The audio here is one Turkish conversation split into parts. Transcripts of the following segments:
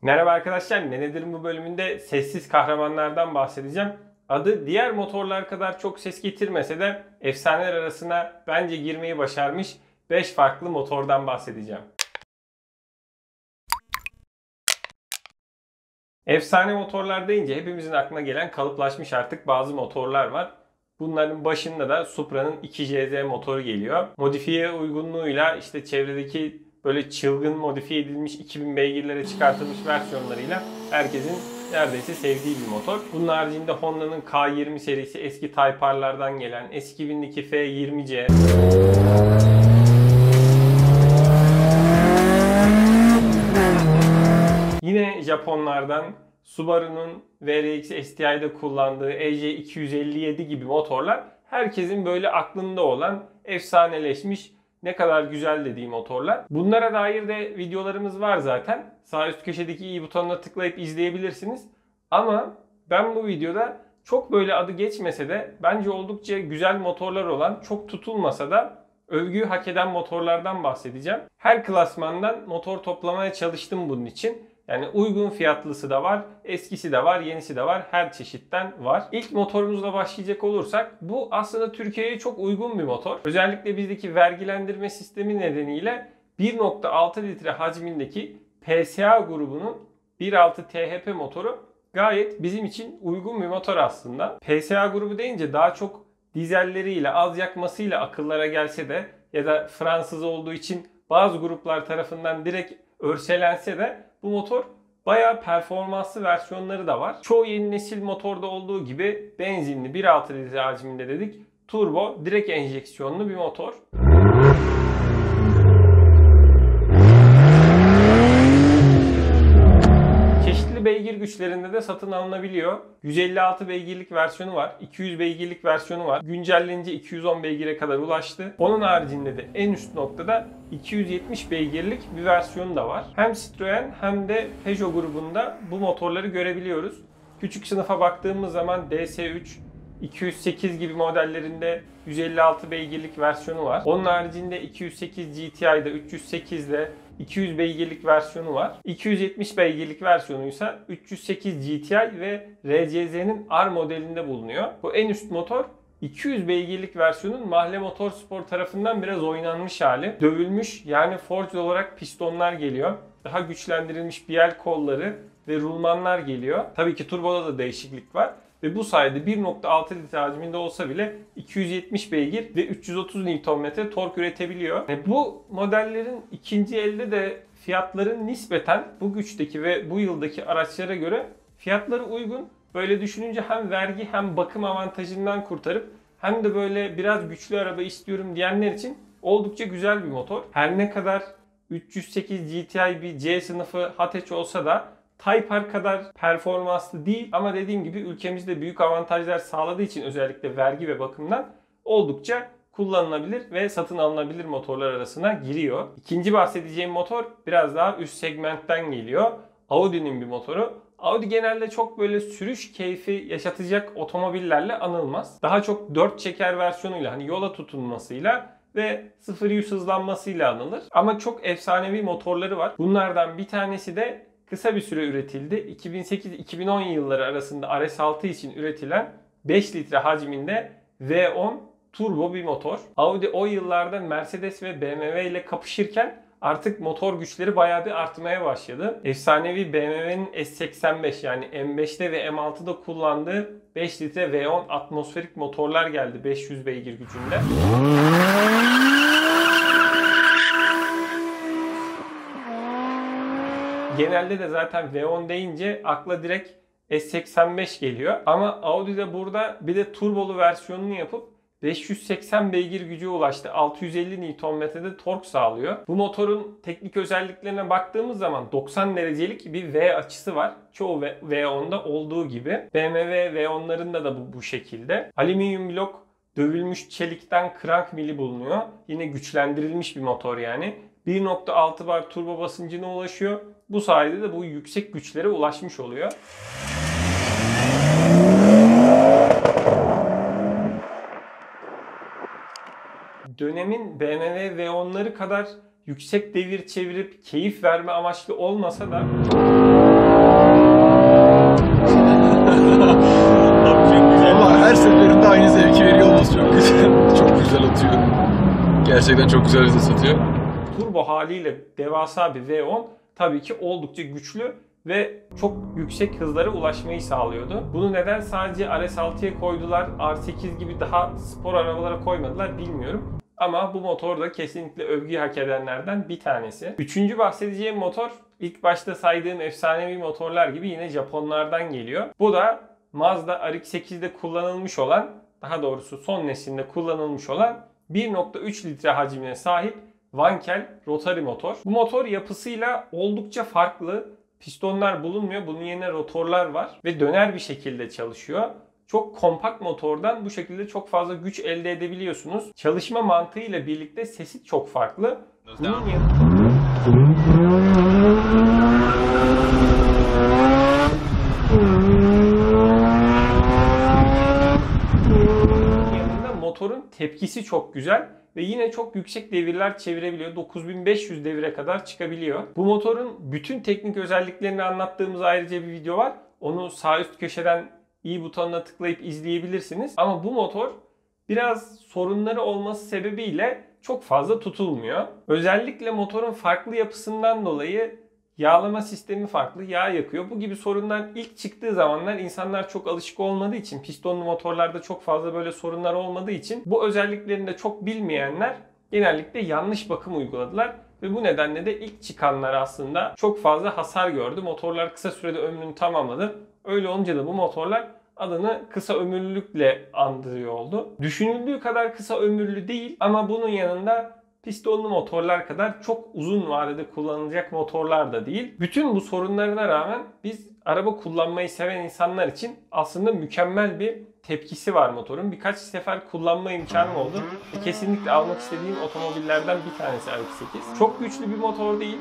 Merhaba arkadaşlar, Ne Nedir'in bu bölümünde sessiz kahramanlardan bahsedeceğim. Adı diğer motorlar kadar çok ses getirmese de efsaneler arasına bence girmeyi başarmış 5 farklı motordan bahsedeceğim. Efsane motorlar deyince hepimizin aklına gelen kalıplaşmış artık bazı motorlar var. Bunların başında da Supra'nın 2JZ motoru geliyor. Modifiye uygunluğuyla işte çevredeki böyle çılgın modifiye edilmiş 2000 beygirlere çıkartılmış versiyonlarıyla herkesin neredeyse sevdiği bir motor. Bunun haricinde Honda'nın K20 serisi eski Type R'lardan gelen S2000'deki F20C, yine Japonlardan Subaru'nun VRX STI'de kullandığı EJ257 gibi motorlar herkesin böyle aklında olan efsaneleşmiş ne kadar güzel dediği motorlar. Bunlara dair de videolarımız var zaten. Sağ üst köşedeki i butonuna tıklayıp izleyebilirsiniz. Ama ben bu videoda çok böyle adı geçmese de bence oldukça güzel motorlar olan, çok tutulmasa da övgüyü hak eden motorlardan bahsedeceğim. Her klasmandan motor toplamaya çalıştım bunun için. Yani uygun fiyatlısı da var, eskisi de var, yenisi de var. Her çeşitten var. İlk motorumuzla başlayacak olursak bu aslında Türkiye'ye çok uygun bir motor. Özellikle bizdeki vergilendirme sistemi nedeniyle 1.6 litre hacmindeki PSA grubunun 1.6 THP motoru gayet bizim için uygun bir motor aslında. PSA grubu deyince daha çok dizelleriyle, az yakmasıyla akıllara gelse de ya da Fransız olduğu için bazı gruplar tarafından direkt örselense de bu motor bayağı performanslı versiyonları da var. Çoğu yeni nesil motorda olduğu gibi benzinli 1.6 litre hacminde dedik. Turbo, direkt enjeksiyonlu bir motor. Beygir güçlerinde de satın alınabiliyor. 156 beygirlik versiyonu var. 200 beygirlik versiyonu var. Güncellenince 210 beygire kadar ulaştı. Onun haricinde de en üst noktada 270 beygirlik bir versiyonu da var. Hem Citroen hem de Peugeot grubunda bu motorları görebiliyoruz. Küçük sınıfa baktığımız zaman DS3, 208 gibi modellerinde 156 beygirlik versiyonu var. Onun haricinde 208 GTI'de 308'de 200 beygirlik versiyonu var. 270 beygirlik versiyonuysa 308 GTI ve RCZ'nin R modelinde bulunuyor. Bu en üst motor 200 beygirlik versiyonun Mahle Motorsport tarafından biraz oynanmış hali. Dövülmüş, yani forged olarak pistonlar geliyor. Daha güçlendirilmiş biyel kolları ve rulmanlar geliyor. Tabii ki turboda da değişiklik var. Ve bu sayede 1.6 litre hacminde olsa bile 270 beygir ve 330 Nm tork üretebiliyor. Bu modellerin ikinci elde de fiyatların nispeten bu güçteki ve bu yıldaki araçlara göre fiyatları uygun. Böyle düşününce hem vergi hem bakım avantajından kurtarıp hem de böyle biraz güçlü araba istiyorum diyenler için oldukça güzel bir motor. Her ne kadar 308 GTI bir C sınıfı hatch olsa da Type R kadar performanslı değil ama dediğim gibi ülkemizde büyük avantajlar sağladığı için özellikle vergi ve bakımdan oldukça kullanılabilir ve satın alınabilir motorlar arasına giriyor. İkinci bahsedeceğim motor biraz daha üst segmentten geliyor. Audi'nin bir motoru. Audi genelde çok böyle sürüş keyfi yaşatacak otomobillerle anılmaz. Daha çok 4 çeker versiyonuyla, hani yola tutunmasıyla ve 0-100 hızlanmasıyla anılır. Ama çok efsanevi motorları var. Bunlardan bir tanesi de kısa bir süre üretildi. 2008-2010 yılları arasında RS6 için üretilen 5 litre hacminde V10 turbo bir motor. Audi o yıllarda Mercedes ve BMW ile kapışırken artık motor güçleri bayağı bir artmaya başladı. Efsanevi BMW'nin S85 yani M5'te ve M6'da kullandığı 5 litre V10 atmosferik motorlar geldi 500 beygir gücünde. Genelde de zaten V10 deyince akla direkt S85 geliyor. Ama Audi de burada bir de turbolu versiyonunu yapıp 580 beygir gücü ulaştı. 650 Nm'de tork sağlıyor. Bu motorun teknik özelliklerine baktığımız zaman 90 derecelik bir V açısı var. Çoğu V10'da olduğu gibi. BMW V10'larında da bu şekilde. Alüminyum blok, dövülmüş çelikten crank mili bulunuyor. Yine güçlendirilmiş bir motor yani. 1.6 bar turbo basıncına ulaşıyor. Bu sayede de bu yüksek güçlere ulaşmış oluyor. Dönemin BMW V10'ları kadar yüksek devir çevirip keyif verme amaçlı olmasa da Gerçekten çok güzel hızlı satıyor. Turbo haliyle devasa bir V10 tabii ki oldukça güçlü ve çok yüksek hızlara ulaşmayı sağlıyordu. Bunu neden sadece RS6'ya koydular, R8 gibi daha spor arabalara koymadılar bilmiyorum. Ama bu motor da kesinlikle övgü hak edenlerden bir tanesi. Üçüncü bahsedeceğim motor ilk başta saydığım efsanevi motorlar gibi yine Japonlardan geliyor. Bu da Mazda RX-8'de kullanılmış olan, daha doğrusu son neslinde kullanılmış olan 1.3 litre hacmine sahip Wankel rotary motor. Bu motor yapısıyla oldukça farklı. Pistonlar bulunmuyor. Bunun yerine rotorlar var ve döner bir şekilde çalışıyor. Çok kompakt motordan bu şekilde çok fazla güç elde edebiliyorsunuz. Çalışma mantığıyla birlikte sesi çok farklı. Bunun yanında motorun tepkisi çok güzel ve yine çok yüksek devirler çevirebiliyor. 9500 devire kadar çıkabiliyor. Bu motorun bütün teknik özelliklerini anlattığımız ayrıca bir video var. Onu sağ üst köşeden i butonuna tıklayıp izleyebilirsiniz. Ama bu motor biraz sorunları olması sebebiyle çok fazla tutulmuyor. Özellikle motorun farklı yapısından dolayı yağlama sistemi farklı, yağ yakıyor. Bu gibi sorunlar ilk çıktığı zamanlar insanlar çok alışık olmadığı için, pistonlu motorlarda çok fazla böyle sorunlar olmadığı için bu özelliklerini de çok bilmeyenler genellikle yanlış bakım uyguladılar. Ve bu nedenle de ilk çıkanlar aslında çok fazla hasar gördü. Motorlar kısa sürede ömrünü tamamladı. Öyle olunca da bu motorlar adını kısa ömürlülükle andırıyor oldu. Düşünüldüğü kadar kısa ömürlü değil ama bunun yanında pistonlu motorlar kadar çok uzun vadede kullanılacak motorlar da değil. Bütün bu sorunlarına rağmen biz araba kullanmayı seven insanlar için aslında mükemmel bir tepkisi var motorun. Birkaç sefer kullanma imkanım oldu. Kesinlikle almak istediğim otomobillerden bir tanesi RX-8. Çok güçlü bir motor değil.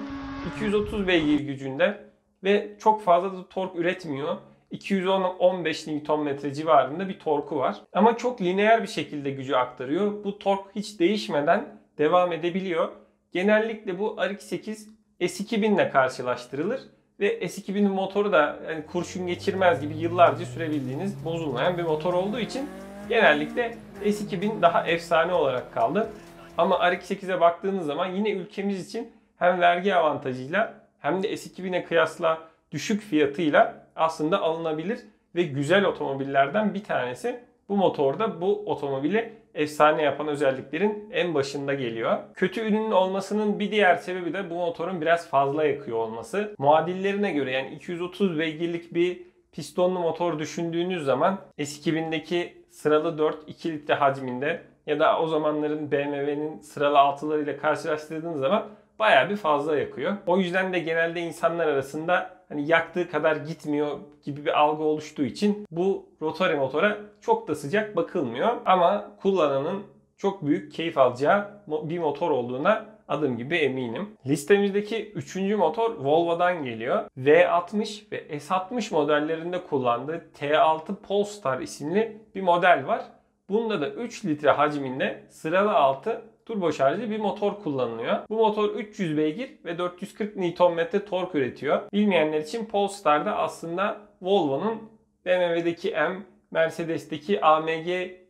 230 beygir gücünde ve çok fazla da tork üretmiyor. 210-15 Nm civarında bir torku var. Ama çok lineer bir şekilde gücü aktarıyor. Bu tork hiç değişmeden devam edebiliyor. Genellikle bu RX-8 S2000 ile karşılaştırılır. Ve S2000'in motoru da yani kurşun geçirmez gibi yıllarca sürebildiğiniz bozulmayan bir motor olduğu için genellikle S2000 daha efsane olarak kaldı. Ama RX-8'e baktığınız zaman yine ülkemiz için hem vergi avantajıyla hem de S2000'e kıyasla düşük fiyatıyla aslında alınabilir ve güzel otomobillerden bir tanesi. Bu motorda bu otomobili efsane yapan özelliklerin en başında geliyor. Kötü ürünün olmasının bir diğer sebebi de bu motorun biraz fazla yakıyor olması. Muadillerine göre yani 230 beygirlik bir pistonlu motor düşündüğünüz zaman S2000'deki sıralı 4 2 litre hacminde ya da o zamanların BMW'nin sıralı 6'larıyla karşılaştırdığınız zaman bayağı bir fazla yakıyor. O yüzden de genelde insanlar arasında hani yaktığı kadar gitmiyor gibi bir algı oluştuğu için bu rotary motora çok da sıcak bakılmıyor. Ama kullananın çok büyük keyif alacağı bir motor olduğuna adım gibi eminim. Listemizdeki 3. motor Volvo'dan geliyor. V60 ve S60 modellerinde kullandığı T6 Polestar isimli bir model var. Bunda da 3 litre hacminde sıralı 6 turbo şarjlı bir motor kullanılıyor. Bu motor 300 beygir ve 440 Nm tork üretiyor. Bilmeyenler için Polestar da aslında Volvo'nun BMW'deki M, Mercedes'teki AMG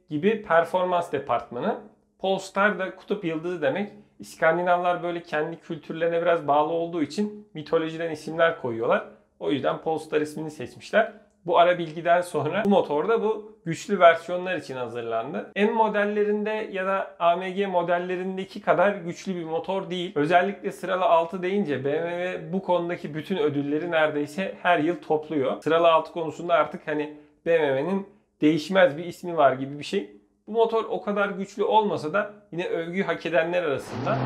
gibi performans departmanı. Polestar da kutup yıldızı demek. İskandinavlar böyle kendi kültürlerine biraz bağlı olduğu için mitolojiden isimler koyuyorlar. O yüzden Polestar ismini seçmişler. Bu ara bilgiden sonra bu motor da bu güçlü versiyonlar için hazırlandı. M modellerinde ya da AMG modellerindeki kadar güçlü bir motor değil. Özellikle sıralı 6 deyince BMW bu konudaki bütün ödülleri neredeyse her yıl topluyor. Sıralı 6 konusunda artık hani BMW'nin değişmez bir ismi var gibi bir şey. Bu motor o kadar güçlü olmasa da yine övgü hak edenler arasında.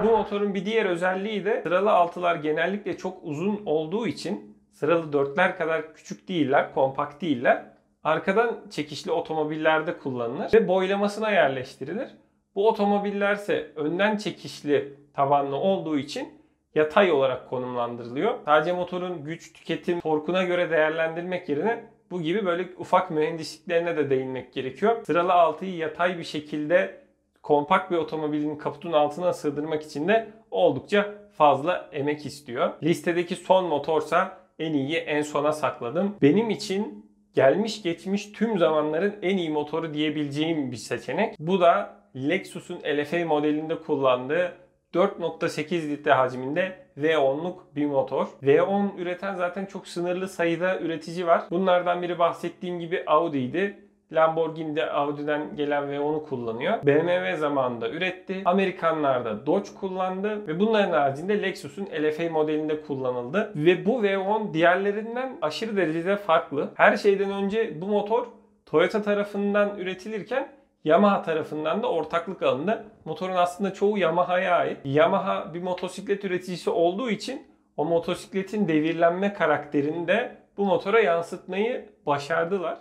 Bu motorun bir diğer özelliği de sıralı 6'lar genellikle çok uzun olduğu için sıralı 4'ler kadar küçük değiller, kompakt değiller. Arkadan çekişli otomobillerde kullanılır ve boylamasına yerleştirilir. Bu otomobillerse önden çekişli tabanlı olduğu için yatay olarak konumlandırılıyor. Sadece motorun güç, tüketim, torkuna göre değerlendirmek yerine bu gibi böyle ufak mühendisliklerine de değinmek gerekiyor. Sıralı 6'yı yatay bir şekilde kompakt bir otomobilin kaputunun altına sığdırmak için de oldukça fazla emek istiyor. Listedeki son motorsa en iyi en sona sakladım. Benim için gelmiş geçmiş tüm zamanların en iyi motoru diyebileceğim bir seçenek. Bu da Lexus'un LFA modelinde kullandığı 4.8 litre hacminde V10'luk bir motor. V10 üreten zaten çok sınırlı sayıda üretici var. Bunlardan biri bahsettiğim gibi Audi'ydi. Lamborghini de Audi'den gelen V10'u kullanıyor. BMW zamanında üretti. Amerikanlar da Dodge kullandı ve bunların haricinde Lexus'un LFA modelinde kullanıldı. Ve bu V10 diğerlerinden aşırı derecede farklı. Her şeyden önce bu motor Toyota tarafından üretilirken Yamaha tarafından da ortaklık alındı. Motorun aslında çoğu Yamaha'ya ait. Yamaha bir motosiklet üreticisi olduğu için o motosikletin devirlenme karakterini de bu motora yansıtmayı başardılar.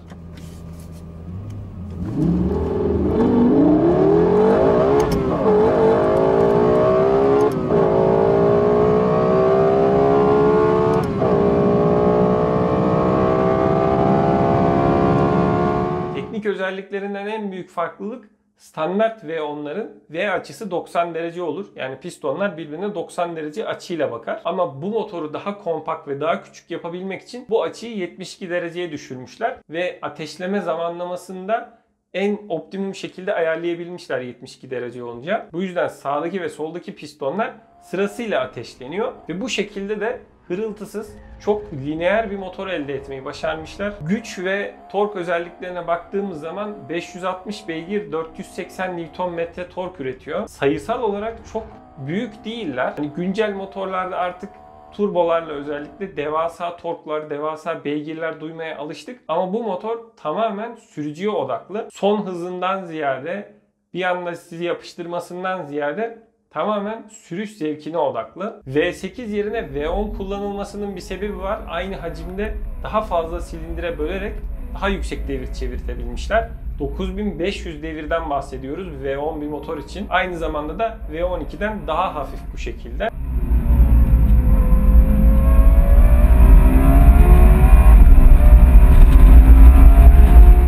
Teknik özelliklerinden en büyük farklılık standart V10'ların V açısı 90 derece olur. Yani pistonlar birbirine 90 derece açıyla bakar. Ama bu motoru daha kompakt ve daha küçük yapabilmek için bu açıyı 72 dereceye düşürmüşler. Ve ateşleme zamanlamasında en optimum şekilde ayarlayabilmişler 72 derece olunca. Bu yüzden sağdaki ve soldaki pistonlar sırasıyla ateşleniyor. Ve bu şekilde de hırıltısız, çok lineer bir motor elde etmeyi başarmışlar. Güç ve tork özelliklerine baktığımız zaman 560 beygir 480 Nm tork üretiyor. Sayısal olarak çok büyük değiller. Hani güncel motorlarda artık turbolarla özellikle devasa torklar, devasa beygirler duymaya alıştık. Ama bu motor tamamen sürücüye odaklı. Son hızından ziyade bir anda sizi yapıştırmasından ziyade tamamen sürüş zevkine odaklı. V8 yerine V10 kullanılmasının bir sebebi var. Aynı hacimde daha fazla silindire bölerek daha yüksek devir çevirtebilmişler. 9500 devirden bahsediyoruz V10 bir motor için. Aynı zamanda da V12'den daha hafif bu şekilde.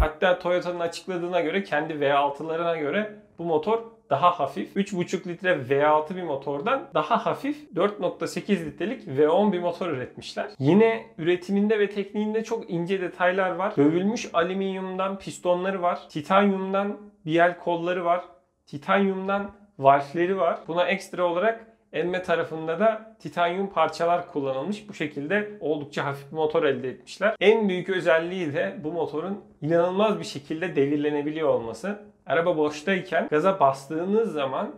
Hatta Toyota'nın açıkladığına göre, kendi V6'larına göre bu motor daha hafif. 3.5 litre V6 bir motordan daha hafif 4.8 litrelik V10 bir motor üretmişler. Yine üretiminde ve tekniğinde çok ince detaylar var. Dövülmüş alüminyumdan pistonları var. Titanyumdan biel kolları var. Titanyumdan valfleri var. Buna ekstra olarak emme tarafında da titanyum parçalar kullanılmış. Bu şekilde oldukça hafif bir motor elde etmişler. En büyük özelliği de bu motorun inanılmaz bir şekilde devirlenebiliyor olması. Araba boştayken gaza bastığınız zaman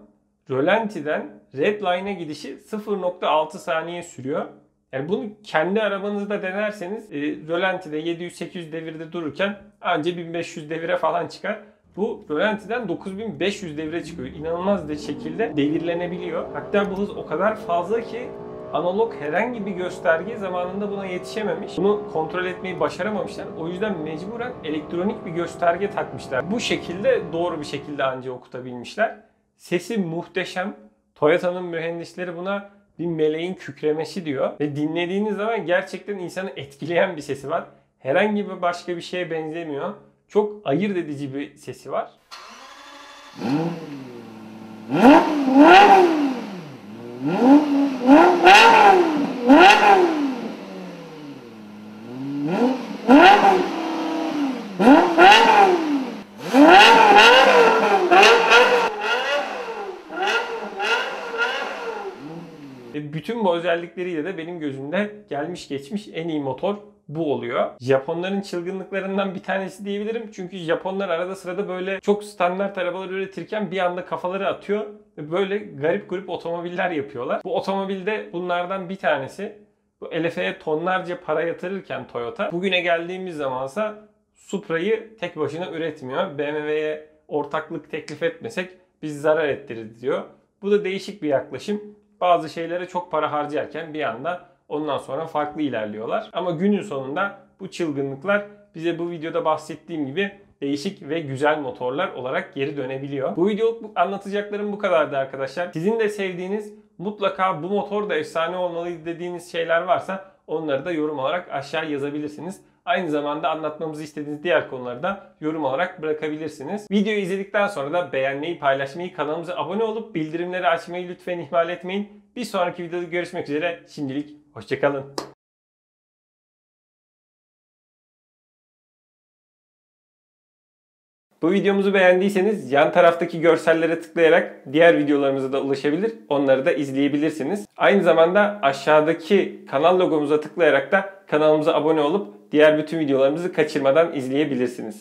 rölantiden redline'e gidişi 0.6 saniye sürüyor. Yani bunu kendi arabanızda denerseniz rölantide 700-800 devirde dururken anca 1500 devire falan çıkar. Bu rölantiden 9500 devire çıkıyor. İnanılmaz bir şekilde devirlenebiliyor. Hatta bu hız o kadar fazla ki analog herhangi bir gösterge zamanında buna yetişememiş. Bunu kontrol etmeyi başaramamışlar. O yüzden mecburen elektronik bir gösterge takmışlar. Bu şekilde doğru bir şekilde anca okutabilmişler. Sesi muhteşem. Toyota'nın mühendisleri buna bir meleğin kükremesi diyor. Ve dinlediğiniz zaman gerçekten insanı etkileyen bir sesi var. Herhangi bir başka bir şeye benzemiyor. Çok ayırt edici bir sesi var. Bütün bu özellikleriyle de benim gözümde gelmiş geçmiş en iyi motor bu oluyor. Japonların çılgınlıklarından bir tanesi diyebilirim. Çünkü Japonlar arada sırada böyle çok standart arabalar üretirken bir anda kafaları atıyor ve böyle garip garip otomobiller yapıyorlar. Bu otomobilde bunlardan bir tanesi. Bu LFA'ya tonlarca para yatırırken Toyota, bugüne geldiğimiz zamansa Supra'yı tek başına üretmiyor. BMW'ye ortaklık teklif etmesek biz zarar ettiririz diyor. Bu da değişik bir yaklaşım. Bazı şeylere çok para harcarken bir anda ondan sonra farklı ilerliyorlar. Ama günün sonunda bu çılgınlıklar bize bu videoda bahsettiğim gibi değişik ve güzel motorlar olarak geri dönebiliyor. Bu videoluk anlatacaklarım bu kadardı arkadaşlar. Sizin de sevdiğiniz, mutlaka bu motor da efsane olmalıydı dediğiniz şeyler varsa onları da yorum olarak aşağı yazabilirsiniz. Aynı zamanda anlatmamızı istediğiniz diğer konuları da yorum olarak bırakabilirsiniz. Videoyu izledikten sonra da beğenmeyi, paylaşmayı, kanalımıza abone olup bildirimleri açmayı lütfen ihmal etmeyin. Bir sonraki videoda görüşmek üzere. Şimdilik hoşça kalın. Bu videomuzu beğendiyseniz yan taraftaki görsellere tıklayarak diğer videolarımıza da ulaşabilir, onları da izleyebilirsiniz. Aynı zamanda aşağıdaki kanal logomuza tıklayarak da kanalımıza abone olup diğer bütün videolarımızı kaçırmadan izleyebilirsiniz.